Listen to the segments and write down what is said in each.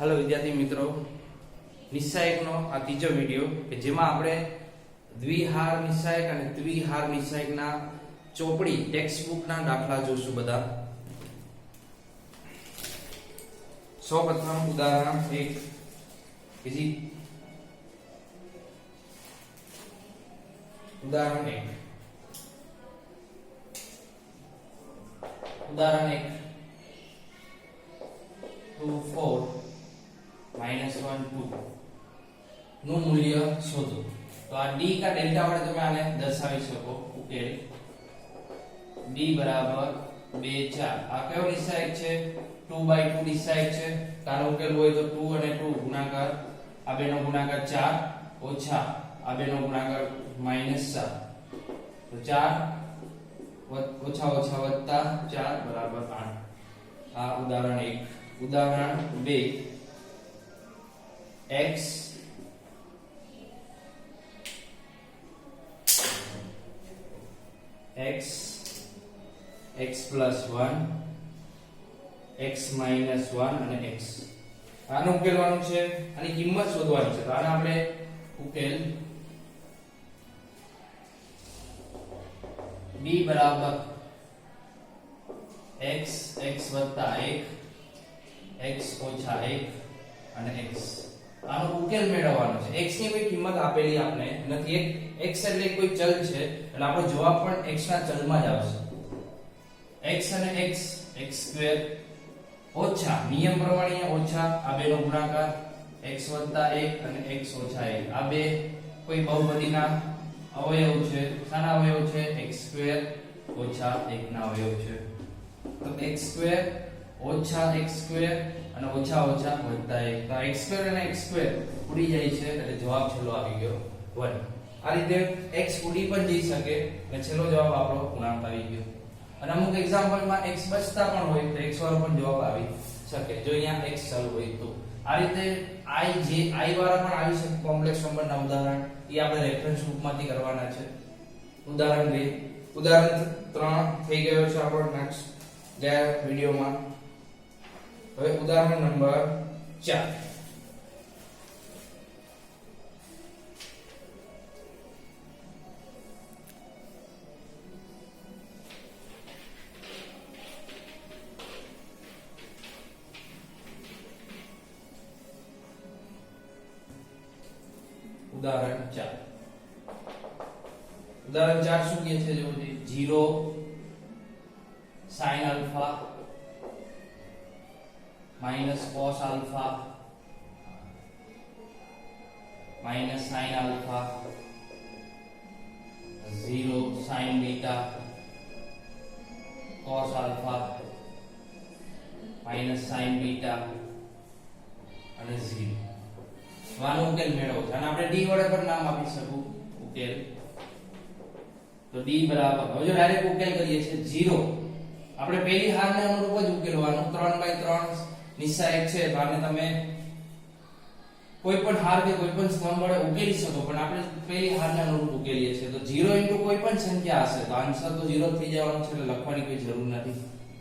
Hello विद्यार्थी मित्रों, निस्सायकનો આ ત્રીજો વિડિયો કે જેમાં આપણે દ્વિહાર નિસ્સાયક અને ત્રિહાર નિસ્સાયકના ચોપડી ટેક્સ્ટ બુકના દાખલા જોશું બધા। સૌપ્રથમ ઉદાહરણ 1 इजी उदाहरण 1 2 4 -1 2 નું મૂલ્ય શોધો। तो आ d का डेल्टा वडे તમે આને દર્શાવી શકો। ઉકેલ d બરાબર 2 4 આ કયો નિસ્સાયક છે? 2/2 નિસ્સાયક છે। તારો ઉકેલ હોય તો 2 અને 2 ગુણાકાર, આ બેનો ગુણાકાર 4 ઓછા આ બેનો ગુણાકાર -4, તો 4 ઓછા ઓછા વત્તા 4 બરાબર 8। આ ઉદાહરણ 1। उदाहरण 2 x plus 1 x minus 1 અને x આનો ઉકેલવાનું છે, આની કિંમત શોધવાની છે। તો આને આપણે ઉકેલ b બરાબર x 1 x ઓછા 1 અને x આનો ઉકેલ મેળવવાનો છે। x ની કોઈ કિંમત આપેલી આપણે નથી। x એટલે કોઈ ચલ છે એટલે આપણો જવાબ પણ x ના ચલમાં જ આવશે। x અને x x² ઓછા નિયમ પ્રમાણે ઓછા આ બેનો ગુણાકાર x + 1 અને x ઓછા 1 આ બે કોઈ બહુપદીના અવયવ છે। શાના અવયવ છે? x² ઓછા 1 ના અવયવ છે। તો x² ઓછા x² અને ઓછા ઓછા વત્તા 1, તો x² અને x² ઉડી જાય છે એટલે જવાબ છેલ્લો આવી ગયો 1। આ રીતે x ઉડી પણ જઈ શકે અને છેલ્લો જવાબ આપણો પૂર્ણાંક આવી ગયો। અને અમુક એક્ઝામ્પલમાં x બચતા પણ હોય તો x વાળો પણ જવાબ આવી શકે જો અહીંયા x ચલ હોય તો। આ રીતે i વાળા પણ આવી શકે કોમ્પ્લેક્સ નંબરના ઉદાહરણ, એ આપણે રેફરન્સ બુકમાંથી કરવાના છે। ઉદાહરણ 2 ઉદાહરણ 3 થઈ ગયો છે આપણો નેક્સ્ટ ગયા વિડિયોમાં। હવે ઉદાહરણ નંબર 4 उदाहरण 4 શું કહે છે? જો 0 sin alpha minus cos alpha minus sin alpha 0 sin beta cos alpha minus sin beta અને 0 આનો ઉકેલ મેળવો છે અને આપણે d વડે પણ નામ આપી શકું ઉકેલ। તો d બરાબર, હવે જો ડાયરેક્ટ ઉકેલ કરીએ છે 0 આપણે પહેલી હારને અનુરૂપ જ ઉકેલવાનું। 3/3 નિસ્સાયક છે તો આને તમે કોઈ પણ હાર કે કોઈ પણ સ્તંભ વડે ઉકેલી શકો, પણ આપણે પહેલી હારને અનુરૂપ ઉકેલીએ છીએ। તો 0 કોઈ પણ સંખ્યા હશે તો આન્સર તો 0 થઈ જવાનો છે એટલે લખવાની કોઈ જરૂર નથી।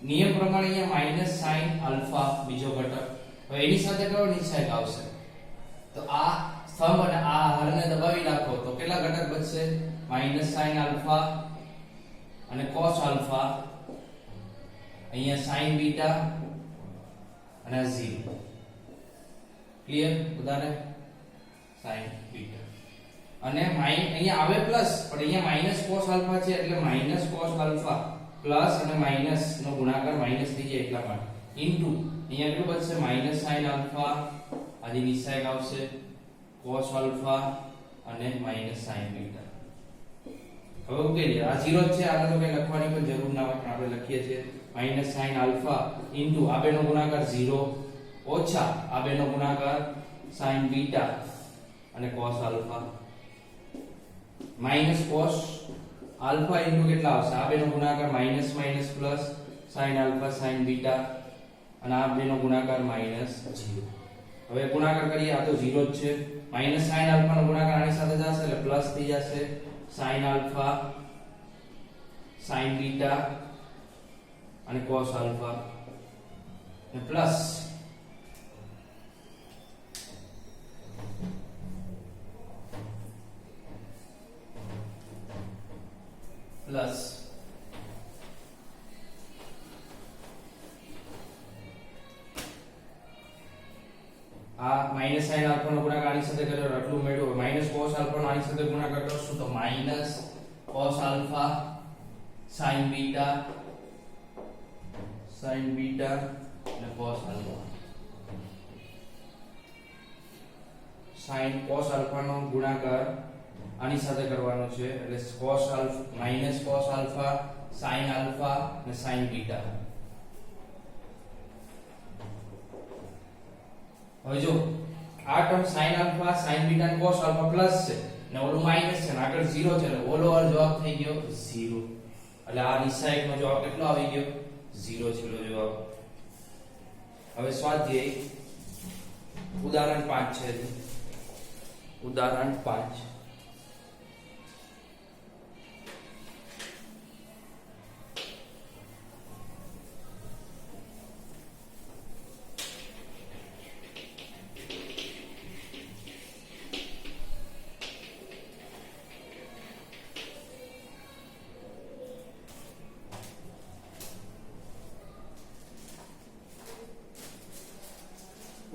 નિયમ પ્રમાણે અહીંયા -sin alpha બીજો ઘટક, હવે એની સાથે કયો નિસ્સાયક આવશે? તો આ સ્તંભ અને આ હારને દબાવી નાખો તો કેટલા ઘટક બચશે? -sin alpha અને cos alpha, અહીંયા sin beta અને 0 ક્લિયર। ઉદાહરણ sin beta અને અહીંયા આવે પ્લસ પણ અહીંયા cos alpha છે એટલે cos alpha પ્લસ અને માઈનસ નો ગુણાકાર માઈનસ થઈ જાય એટલા માટે ઇન્ટુ અહીંયા કેટલું બચશે? -sin alpha આની નિસ્સાયક આવશે cos alpha અને -sin beta। હવે ઉકેલીએ। આ 0 છે, આને તો કઈ લખવાની પણ જરૂર ના હોય પણ આપણે લખીએ છીએ -sin alpha ઇન્ટુ આ બેનો ગુણાકાર 0 ઓછા આ બેનો ગુણાકાર sin beta અને cos alpha cos alpha into કેટલા આવશે? આ બેનો ગુણાકાર minus plus sin alpha sin beta અને આ બેનો ગુણાકાર -0। હવે ગુણાકાર કરીએ, આ તો 0 જ છે। sin alpha નો ગુણાકાર આની સાથે જશે એટલે પ્લસ થઈ જશે sin alpha sin beta અને cos alpha અને પ્લસ આ માઈનસ sin આલ્ફા નો ગુણાકાર આની સાથે કર્યો આટલું મળ્યું માઈનસ cos આલ્ફા નો આની સાથે ગુણાકાર કરશું તો minus cos alpha sin beta અને cos alpha sin cos alpha નો ગુણાકાર આની સાથે કરવાનો છે એટલે cos alpha minus cos alpha sin alpha અને sin બીટા. હવે જો આ term sin alpha sin beta અને cos આલ્ફા પ્લસ છે ને ઓલું માઈનસ છે ને આગળ 0 છે એટલે ઓલો જવાબ થઈ ગયો 0 એટલે આ નિશાયક નો જવાબ કેટલો આવી ગયો 0 છેલ્લો જવાબ. હવે સ્વાધ્યાય ઉદાહરણ 5 છે. ઉદાહરણ 5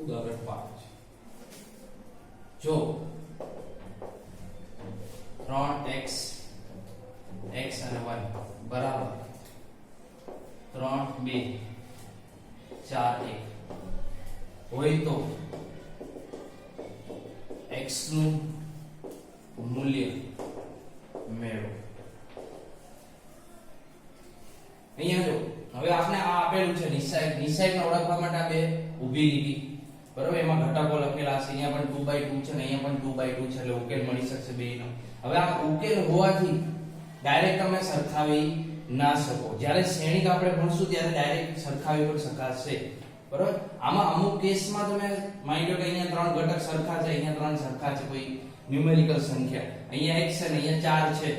ઉદાહરણ 5 જો 3x x અને 1 બરાબર 3 2 4 1 હોય તો x નું મૂલ્ય મેળવો. અહીંયા જો હવે આપણે આ આપેલું છે નિશાયકને ઓળખવા માટે આ બે ઊભી લીટી બરાબર એમાં ઘટકો લખેલા છે. અહીંયા પણ 2/2 છે ને અહીંયા પણ 2/2 છે એટલે ઉકેલ મળી શકશે બેયનો. હવે આ ઉકેલ હોવાથી ડાયરેક્ટ તમે સરખાવી ના શકો. જ્યારે શ્રેણિક આપણે ભણશું ત્યારે ડાયરેક્ટ સરખાવી પણ શકાશે બરાબર. આમાં અમુક કેસમાં તમે માની લો કે અહીંયા ત્રણ ઘટક સરખા છે અહીંયા ત્રણ સરખા છે કોઈ ન્યુમેરિકલ સંખ્યા અહીંયા x છે ને અહીંયા 4 છે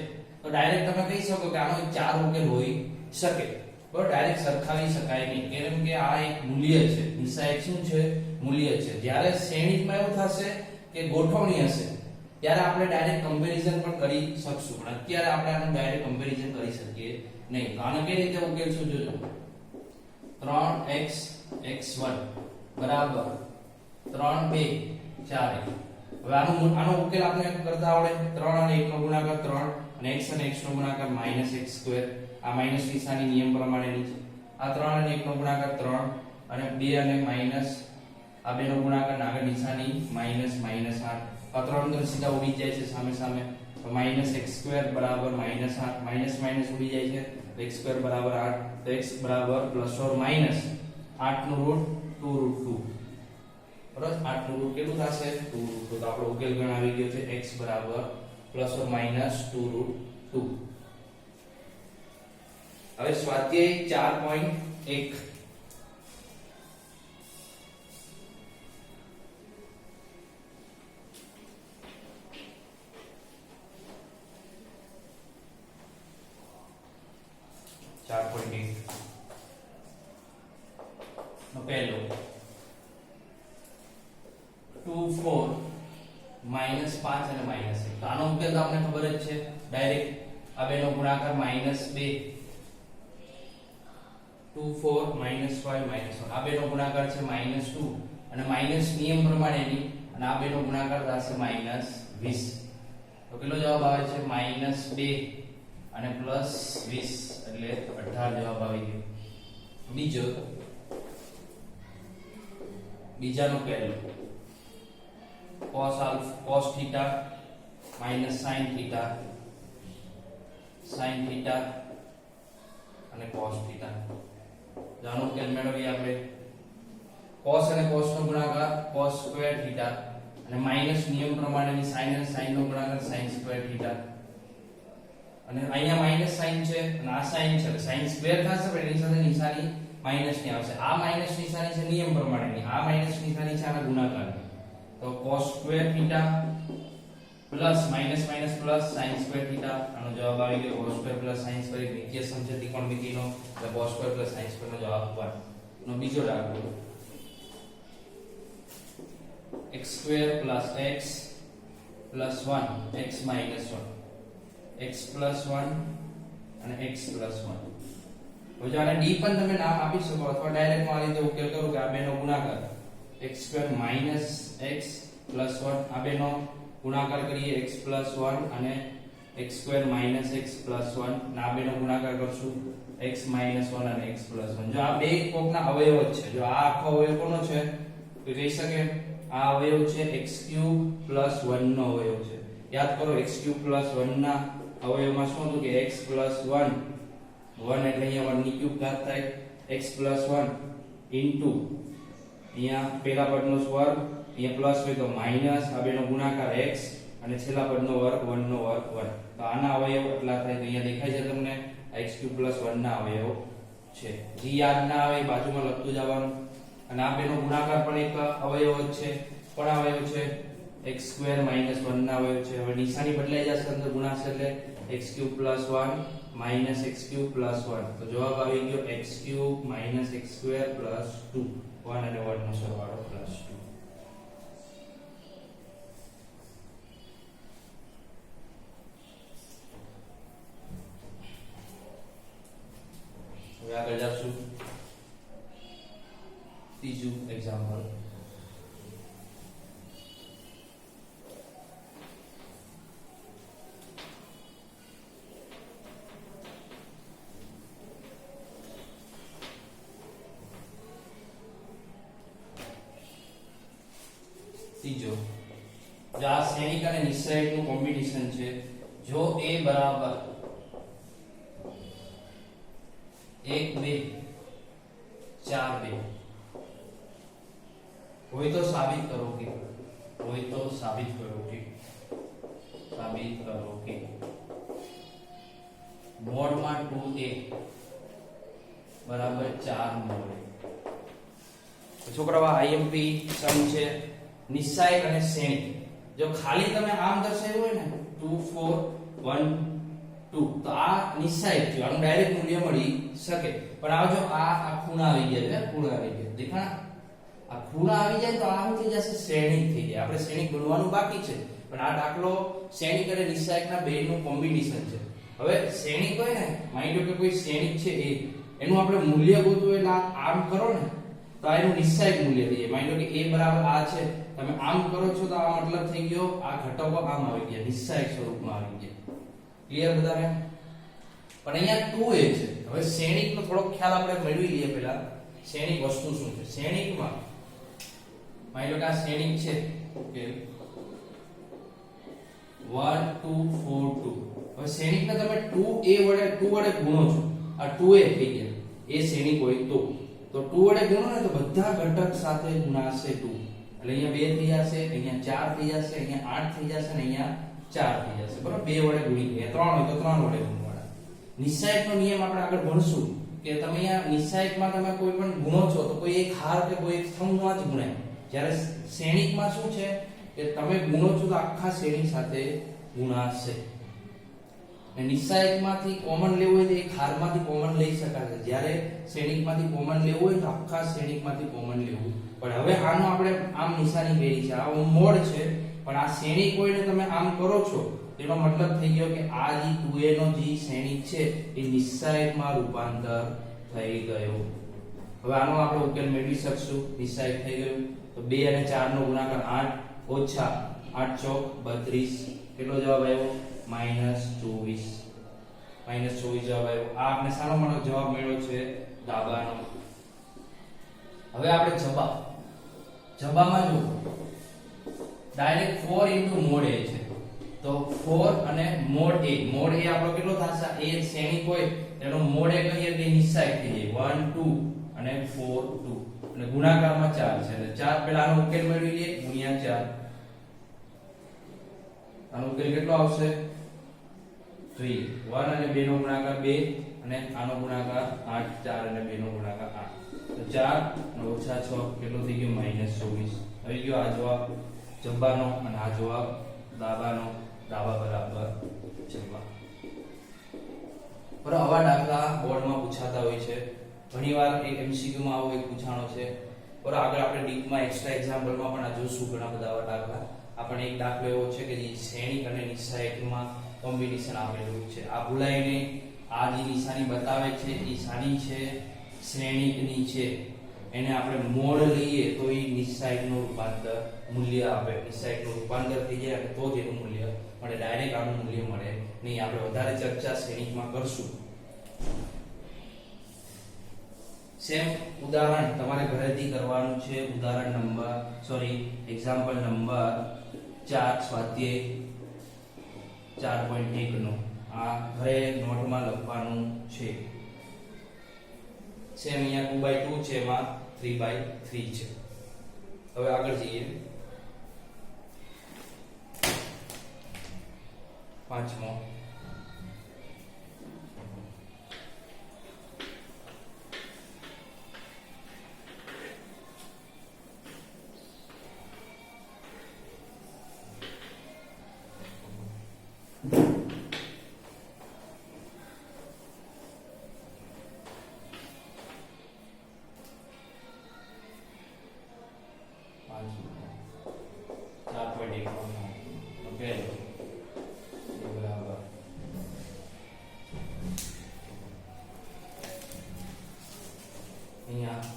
તો ડાયરેક્ટ તમે કહી શકો કે આનો 4 ઉકેલ હોઈ શકે બરાબર. ડાયરેક્ટ સરખાવી શકાય નહીં કેમ કે આ એક મૂલ્ય છે. નિશાયક શું છે મૂલ્ય છે. જ્યારે શ્રેણિકમાં એવું થશે કે ગોઠવણી હશે ત્યારે આપણે ડાયરેક્ટ કમ્પેરીઝન પણ કરી શકશું પણ અત્યારે આપણે આનું ડાયરેક્ટ કમ્પેરીઝન કરી શકીએ નહીં. તો આને કઈ રીતે ઉકેલશું જોજો 3x x1 બરાબર 3 2 4 હવે આનો ઉકેલ આપણે કરતા આવડે 3 અને 1 નો ગુણાકાર 3 અને x અને x નો ગુણાકાર -x2 આ માઈનસ નિશાની નિયમ પ્રમાણેની છે. આ 3 અને 1 નો ગુણાકાર 3 અને 2 અને માઈનસ આ બે નો ગુણાકાર આગળ નિશાની -8 આ 3 તો સીધા ઉડી જાય છે સામે સામે તો -x2 બરાબર -8 માઈનસ માઈનસ ઉડી જાય છે તો x2 બરાબર 8 તો x બરાબર +or -8 નું રૂટ 2√2 બરાબર. 8 નું રૂટ કેટલું થશે 2√2 તો આપણો ઉકેલ ગણાવી ગયો છે x બરાબર +or-2√2. હવે સ્વાધ્યાય 4.1 નો પહેલો 2 4 -5 અને -1 તો આનો ઉકેલ તો આપણે ખબર જ છે ડાયરેક્ટ આ બેનો ગુણાકાર -2 2 4 -5 -1 આ બેનો ગુણાકાર છે -2 અને માઈનસ નિયમ પ્રમાણેની અને આ બેનો ગુણાકાર થશે -20 તો કેટલો જવાબ આવે છે -2 અને +20 એટલે 18 જવાબ આવી ગયો. બીજાનો પહેલો cos θ - sin θ અને cos θ જાનો ઉકેલ મેળવીએ આપણે. cos અને cos નો ગુણાકાર cos સ્ક્વેર θ અને માઈનસ નિયમ પ્રમાણેની sin અને sin નો ગુણાકાર sin સ્ક્વેર θ અને અહીંયા માઈનસ સાઈન છે અને આ સાઈન છે એટલે સાઈન સ્ક્વેર થશે પણ એની સાથે નિશાની માઈનસ ની આવશે. આ માઈનસ નિશાની છે નિયમ પ્રમાણેની આ માઈનસ નિશાની છે આના ગુણાકાર તો cos square θ plus minus minus plus sin square θ આનો જવાબ આવી ગયો cos square plus sin square નિત્ય સમ છે ત્રિકોણમિતિનો એટલે cos square plus sin square નો જવાબ 1 નો બીજો દાખલો x square plus x plus 1 x minus 1 x plus 1 અને x પ્લસ 1 હવે જો આને d પણ તમે નામ આપી શકો અથવા ડાયરેક્ટ માં આ રીતે ઉકેલ કરો કે આ બેનો ગુણાકાર x² માઈનસ x પ્લસ 1 આ બેનો ગુણાકાર કરીએ x પ્લસ 1 અને x² માઈનસ x પ્લસ 1 ના બેનો ગુણાકાર કરશું x માઈનસ 1 અને x પ્લસ 1. જો આ બે કોકના અવયવ જ છે. જો આ આખો અવયવ કોનો છે તો કહી શકે આ અવયવ છે x³ પ્લસ 1 નો અવયવ છે. યાદ કરો x³ પ્લસ 1 ના અવયવમાં શું હતું કે x પ્લસ 1 1 એટલે અહીંયા 1 ની ક્યુબ ઘાત થાય x પ્લસ 1 ઇન્ટુ અહીંયા પહેલા પદનો વર્ગ અહીંયા પ્લસ હોય તો માઈનસ આ બેનો ગુણાકાર x અને છેલ્લા પદનો વર્ગ 1 નો વર્ગ 1. તો આના અવયવ એટલા થાય તો અહીંયા દેખાય છે તમને x³ પ્લસ 1 ના અવયવ છે. જે યાદ ના આવે બાજુમાં લખતું જવાનું. અને આ બેનો ગુણાકાર પણ એક અવયવ જ છે. પણ અવયવ છે x² માઈનસ 1 ના અવયવ છે. હવે નિશાની બદલાઈ જશે અંદર ગુણાશે એટલે x³ plus 1 minus x³ plus 1. તો જવાબ આવી ગયો x³ માઈનસ x² પ્લસ 2 1 અને 1 નો સરવાળો પ્લસ 2. હવે આગળ જશું ત્રીજું એક્ઝામ્પલ. ત્રીજો જો આ શ્રેણિક અને નિશ્ચયક નું કોમ્બિનેશન છે. જો a બરાબર 1 2 4 2 હોય તો સાબિત કરો કે મોડમાં 2a બરાબર 4 મોડ a. છોકરાઓ IMP સમ છે નિશ્ચયક અને શ્રેણિક. જો ખાલી તમે આમ દર્શાવ્યું હોય ને 2 4 1 2 તો આ નિશ્ચયક છે. આનું ડાયરેક્ટ મૂલ્ય મળી શકે. પણ આ જો આ ખૂણા આવી ગયા છે. ખૂણા આવી ગયા દેખાણા. આ ખૂણા આવી જાય તો આ શું થઈ જશે શ્રેણિક થઈ જાય. આપણે શ્રેણિક ગણવાનું બાકી છે. પણ આ દાખલો શ્રેણિક અને નિશ્ચયકના બેનું કોમ્બિનેશન છે. હવે શ્રેણિક હોય ને માની લો કે કોઈ શ્રેણિક છે a એનું આપણે મૂલ્ય ગોતવું એટલે આમ કરો ને તો આ એનું નિશ્ચયક મૂલ્ય થઈ જાય. માની લો કે a બરાબર આ છે તમે આમ કરો છો તો આ મતલબ થઈ ગયો આ ઘટકો આમ આવી ગયા નિશ્ચયક સ્વરૂપમાં આવી ગયા. ક્લિયર બધાને. પણ અહીંયા 2a છે. હવે શ્રેણિકનો થોડો ખ્યાલ આપણે મેળવી લઈએ પહેલા. શ્રેણિક વસ્તુ શું છે? શ્રેણિકમાં માની લો કે આ શ્રેણિક છે ઓકે 1 2 4 2. હવે શ્રેણિકને તમે 2a વડે 2 વડે ગુણો છો આ 2a થઈ ગયા. એ શ્રેણિક હોય તો 2 વડે ગુણો ને તો બધા ઘટક સાથે ગુણાશે 2 એટલે અહીંયા 2 થઈ જશે અહીંયા 4 થઈ જશે અહીંયા 8 થઈ જશે અને અહીંયા 4 થઈ જશે. બરાબર 2 વડે ગુણી ગયા 3 હોય તો 3 વડે ગુણવાના. નિશ્ચયકનો નિયમ આપણે આગળ ભણશું કે તમે અહીંયા નિશ્ચયકમાં તમે કોઈ પણ ગુણો છો તો કોઈ એક હાર કે કોઈ એક સ્તંભમાં જ ગુણાય. જ્યારે શ્રેણિકમાં શું છે કે તમે ગુણો છો તો આખા શ્રેણી સાથે ગુણાશે. નિશ્ચયકમાંથી કોમન લેવું હોય તો એક હારમાંથી કોમન લઈ શકાય. જ્યારે શ્રેણિકમાંથી કોમન લેવું હોય તો આખા શ્રેણિકમાંથી કોમન લેવું. પણ હવે આનો આપણે આમ નિશાની કરી છે આ મોડ છે. પણ આ શ્રેણિક હોય ને તમે આમ કરો છો તેનો મતલબ થઈ ગયો કે આ જે 2a નો જે શ્રેણિક છે એ નિશ્ચયકમાં રૂપાંતર થઈ ગયું. હવે આનો આપણે ઉકેલ મેળવી શકશું. નિશ્ચયક થઈ ગયું તો 2 અને 4 નો ગુણાકાર 8 ઓછા 8 ચોક 32 કેટલો જવાબ આવ્યો -24. -24 જવાબ આવ્યો. આ આપણે સાનો મળો જવાબ મેળવ્યો છે ડાબાનો. હવે આપણે જબામાં જો ડાયરેક્ટ 4 into mod a છે તો 4 અને mod a આપણો કેટલો થશે? a શ્રેણિક હોય તેનો mod a કહીએ કે નિશ્ચયક થઈ જાય 1 2 અને 4 2 અને ગુણાકારમાં 4 છે એટલે 4 પહેલા આનો ઉકેલ મેળવી લઈએ ગુણ્યા 4. આનો ઉકેલ કેટલો આવશે જોઈએ 1 અને 2 નો ગુણાકાર 2 અને આનો ગુણાકાર 8 4 અને 2 નો ગુણાકાર 8 તો 4 અને ઓછા 6 કેટલો થઈ ગયો -24. આવી ગયો આ જવાબ જબ્બાનો અને આ જવાબ દાબાનો. દાબા બરાબર જબ્બા. પર આવા દાખલા બોર્ડમાં પૂછાતા હોય છે. ઘણીવાર એક MCQ માં આવો એક પૂછાણો છે. પર આગળ આપણે ડીપમાં એક્સ્ટ્રા એક્ઝામ્પલમાં પણ આ જોશું ઘણા બધા આવા દાખલા. આપણે એક દાખલો એવો છે કે જે શ્રેણિક અને નિશ્ચયકમાં કોમ્બિનેશન આપેલું છે. આ ભૂલાય નહીં. આ જે નિશાની બતાવે છે એ શાની છે? શ્રેણિકની છે. એને આપણે મોડ લઈએ તો એ નિશ્ચાયકનું રૂપાંતર મૂલ્ય આપે, નિશ્ચાયકનું રૂપાંતર થઈ જાય અને તો જ એનું મૂલ્ય મળે, ડાયરેક્ટ આનું મૂલ્ય મળે નહીં. આપણે વધારે ચર્ચા શ્રેણીકમાં કરશું. સેમ ઉદાહરણ તમારે ઘરેથી કરવાનું છે. ઉદાહરણ નંબર એક્ઝામ્પલ નંબર 4 સ્વાધ્યાય 4.1 નો આ ઘરે નોટમાં લખવાનું છે. સેમ અહીંયા 2/2 છે, એમાં 3/3 છે. હવે આગળ જઈએ. પાંચમો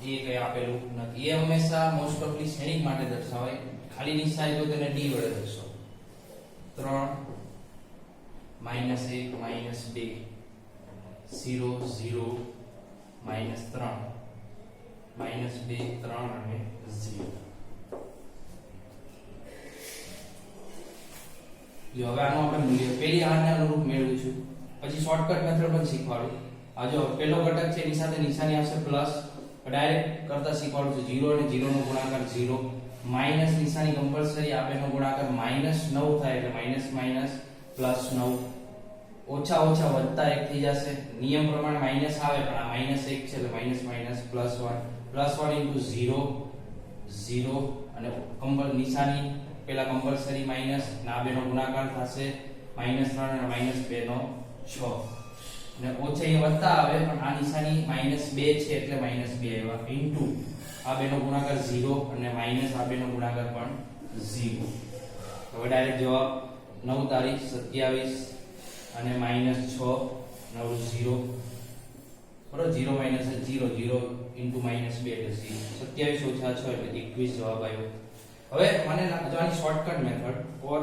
એ કઈ આપેલું નથી. એ હંમેશા મોસ્ટ ઓફલી શ્રેણિક માટે દર્શાવાય. ખાલી નિશાની તો તેને ડી વડે દર્શાવો. 3 -1 -2 0 0 -3 -2 3 અને 0. જો હવે આનું આપણે મૂલ્ય પેલી આને અનુરૂપ મેળવીશું. પછી શોર્ટકટ મેથડ પણ શીખવાડું. આ જો પેલો ઘટક છે એની સાથે નિશાની આવશે પ્લસ, ડાયરેક્ટ કરતા શીખવાડું છું. 0 અને 0 નો ગુણાકાર 0, માઈનસ નિશાની કમ્પલસરી આપેનો ગુણાકાર -9 થાય એટલે માઈનસ માઈનસ +9, ઓછા ઓછા વત્તા 1 થઈ જશે. નિયમ પ્રમાણે માઈનસ આવે પણ આ -1 છે એટલે માઈનસ માઈનસ +1 +1 * 0 0 અને નિશાની પેલા કમ્પલસરી માઈનસ અને આ બેનો ગુણાકાર થશે -3 અને -2 નો 6 અને ઓછા એ વત્તા આવે પણ આ નિશાની -2 છે એટલે -2 આવ્યા ઇન્ટુ આ બેનો ગુણાકાર 0 અને માઈનસ આ બેનો ગુણાકાર પણ 0. હવે ડાયરેક્ટ જવાબ 9 તારીખ 27 અને -6 9 0 બરોબર. 0 -0 0 ઇન્ટુ -2 એટલે 0. 27 - 6 એટલે 21 જવાબ આવ્યો. હવે મને જોવાની શોર્ટકટ મેથડ ઓર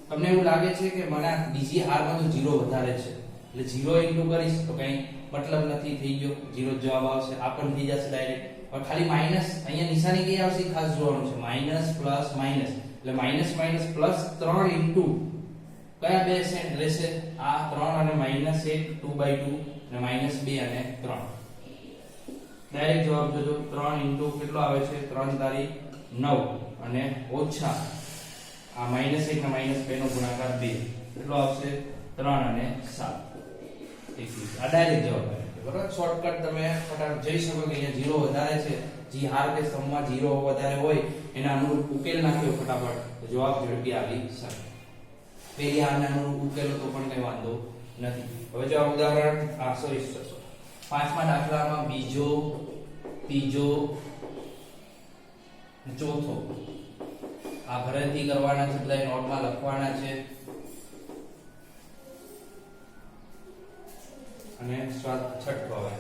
તમને એવું લાગે છે કે મને બીજી હારમાં તો 0 વધારે છે એટલે 0 ઇન્ટુ કરીશ તો કઈ મતલબ નથી, થઈ ગયો 0 જવાબ આવશે. આ પણ થઈ જશે ડાયરેક્ટ. હવે ખાલી માઈનસ અહીંયા નિશાની કઈ આવશે ખાસ જોવાનું છે. માઈનસ પ્લસ માઈનસ એટલે માઈનસ માઈનસ +3 ઇન્ટુ કયા બે સેન્ટ રહેશે આ 3 અને -1 2/2 અને -2 અને 3. ડાયરેક્ટ જવાબ જોજો. 3 ઇન્ટુ કેટલો આવે છે 3 તારીખ 9 અને ઓછા આ -1 અને -2 નો ગુણાકાર 2 કેટલો આવશે 3 અને 7 21. આ ડાયરેક્ટ જવાબ આવે બરોબર. શોર્ટકટ તમે ફટાફટ જોઈ શકો કે અહીંયા 0 વધારે છે, જી હાર કે સમમાં 0 વધારે હોય એના અનુરૂપ ઉકેલ નાખ્યો ફટાફટ તો જવાબ ઝડપી આવી શકે. પેલી હારના અનુરૂપ ઉકેલો તો પણ કઈ વાંધો નથી. હવે જો ઉદાહરણ પાંચમા દાખલામાં બીજો ત્રીજો ચોથો આ ઘરેથી કરવાના છે, બધા નોટમાં લખવાના છે અને છઠ્ઠો હવે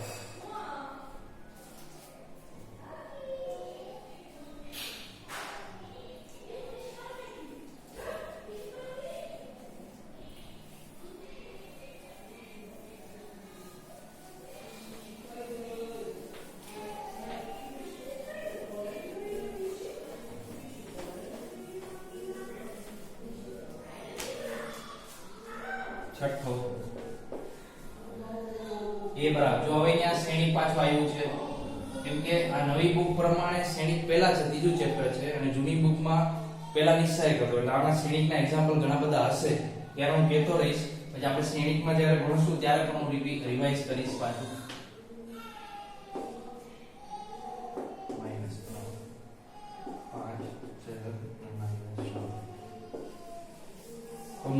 છઠ્ઠો એ બરાબર. જો હવે અહીંયા શ્રેણી પાછું આવ્યું છે કેમ કે આ નવી બુક પ્રમાણે શ્રેણી પહેલા છે, ત્રીજું ચેપ્ટર છે અને જૂની બુકમાં પહેલા નિશ્ચય હતો એટલે આમાં શ્રેણીકના એક્ઝામ્પલ ઘણા બધા હશે ત્યારે હું કહેતો રહીશ. પછી આપણે શ્રેણીકમાં જ્યારે ભણશું ત્યારે પણ હું રિવાઇઝ કરીશ પાછું.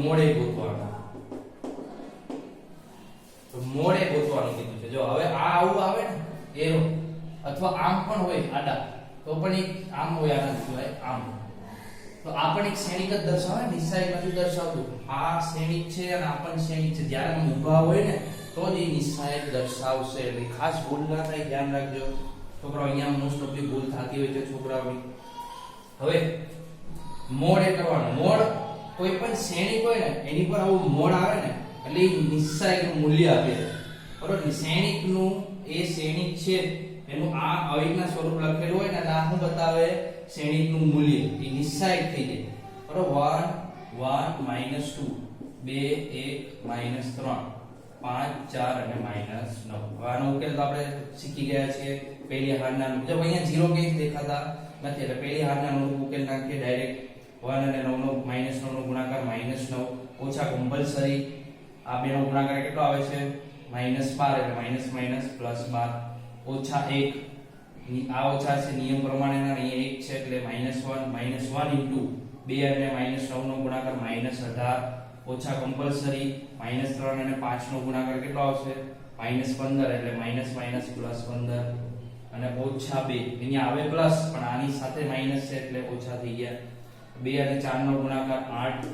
મોડે ગોતવાનું મોડે ગોતવાનું કીધું છે. જો હવે આ આવું આવે ને એરો અથવા આમ પણ હોય આડા તો પણ એક આમ હોય આના સિવાય આમ તો આ પણ એક શ્રેણિક જ દર્શાવે. નિશ્ચય નથી દર્શાવતું. આ શ્રેણિક છે અને આ પણ શ્રેણિક છે. જ્યારે ઊભા હોય ને તો જ એ નિશ્ચય દર્શાવશે એટલે ખાસ ભૂલ ના થાય, ધ્યાન રાખજો. છોકરાઓ અહીંયા મોસ્ટ ઓફલી ભૂલ થતી હોય છે છોકરાઓની. હવે મોડ એ કરવાનું. મોડ કોઈ પણ શ્રેણિક હોય ને એની પર આવું મોડ આવે ને એટલે એ નિશ્ચાયકનું મૂલ્ય આપે છે. બરોબર. શ્રેણિકનું એ શ્રેણિક છે એનું આ અવિકના સ્વરૂપ લખેલું હોય ને એટલે આ શું બતાવે? શ્રેણિકનું મૂલ્ય એ નિશ્ચાયક થઈ જાય. બરોબર. 1 1 -2 2 1 -3 5 4 અને -9. આનો ઉકેલ તો આપણે શીખી ગયા છીએ. પહેલી હારના જો અહીંયા 0 કે દેખાતા નથી એટલે પહેલી હારના નો ઉકેલ નાખીએ ડાયરેક્ટ. 1 અને 9 નો -9 નો ગુણાકાર -9 ઓછા કમ્પલસરી આ બેનો ગુણાકાર કેટલો આવે છે? -12 એટલે માઈનસ માઈનસ પ્લસ 12 ઓછા 1 આ ઓછા છે નિયમ પ્રમાણેના અહીંયા 1 છે એટલે -1 ઇન્ટુ 2 અને -9 નો ગુણાકાર -18 ઓછા કમ્પલસરી -3 અને 5 નો ગુણાકાર કેટલો આવશે? -15 એટલે માઈનસ માઈનસ પ્લસ 15 અને ઓછા 2 અહીંયા આવે પ્લસ પણ આની સાથે માઈનસ છે એટલે ઓછા થઈ ગયા. 2 અને 4 નો ગુણાકાર 8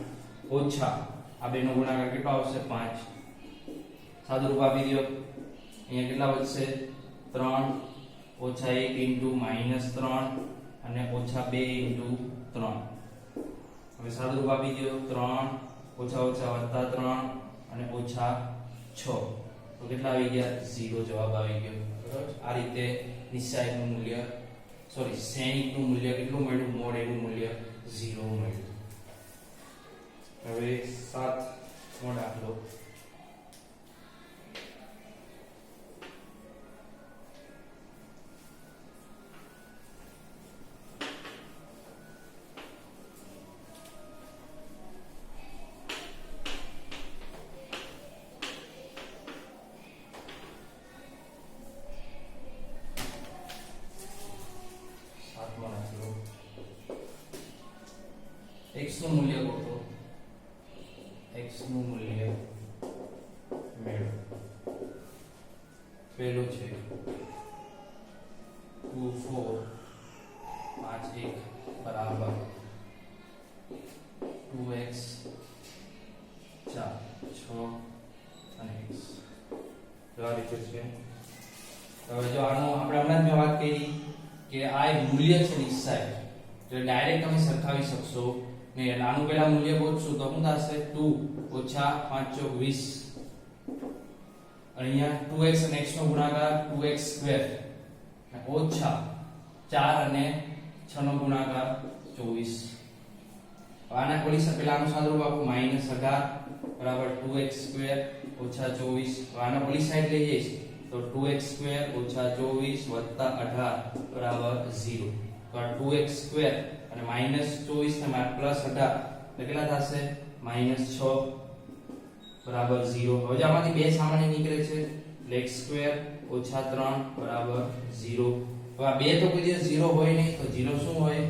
ઓછા આ બે નો ગુણાકાર કેટલો આવશે? 5. સાદુરૂપ આપી દો. અહીંયા કેટલા વધશે? 3 ઓછા 1 ઇન્ટુ -3 અને ઓછા 2 ઇન્ટુ 3. હવે સાદુરૂપ આપી દો. 3 ઓછા ઓછા વત્તા 3 અને ઓછા 6 તો કેટલા આવી ગયા? 0 જવાબ આવી ગયો. બરાબર. આ રીતે નિશ્ચાયકનું મૂલ્ય શ્રેણિકનું મૂલ્ય કેટલું મળ્યું? મોડ એનું મૂલ્ય 0 મળ્યું. હવે 7મો દાખલો. x નું મૂલ્ય ગોતો. x નું મૂલ્ય મેળવો. પહેલું છે 2 4 5 1 બરાબર 2x 4 6 અને x. તો આ રીતે છે. હવે જો આનો આપણે હમણાં જ વાત કરી કે આ એક મૂલ્ય છે નિશ્ચાયક તો ડાયરેક્ટ તમે સરખાવી શકશો ને. આનું પહેલા મૂલ્ય ગોતશું તો શું થશે? 2 ઓછા 5 ચોક 20 અહીંયા 2x અને x નો ગુણાકાર 2x સ્ક્વેર ઓછા 4 અને 6 નો ગુણાકાર 24. આના પોલીસ પહેલા આનું સાદુરૂપ આપો -18 બરાબર 2x સ્ક્વેર ઓછા 24. આના પોલીસ સાઈડ લઈ જઈશ તો 2x સ્ક્વેર ઓછા 24 વત્તા 18 બરાબર 0. તો આ 2x સ્ક્વેર અને -24 ને +18 એટલે કેટલા થશે? -6 બરાબર 0. હવે આમાંથી બે સામાન્ય નીકળે છે એટલે x સ્ક્વેર ઓછા 3 બરાબર 0. હવે આ બે તો કોઈ દિવસ 0 હોય નહીં તો 0 શું હોય?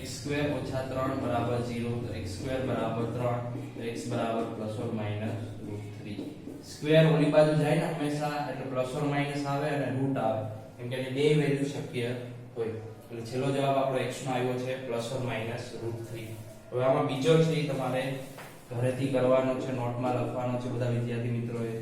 x સ્ક્વેર ઓછા 3 બરાબર 0. તો x સ્ક્વેર બરાબર 3 તો x બરાબર ±√3. સ્ક્વેર ઓલી બાજુ જાય ને હંમેશા એટલે ± આવે અને રૂટ આવે કેમ કે બે વેલ્યુ શક્ય હોય. એટલે છેલ્લો જવાબ આપણો x નો આવ્યો છે ±√3. હવે આમાં બીજો છે તમારે ઘરેથી કરવાનો છે, નોટમાં લખવાનો છે બધા વિદ્યાર્થી મિત્રોએ.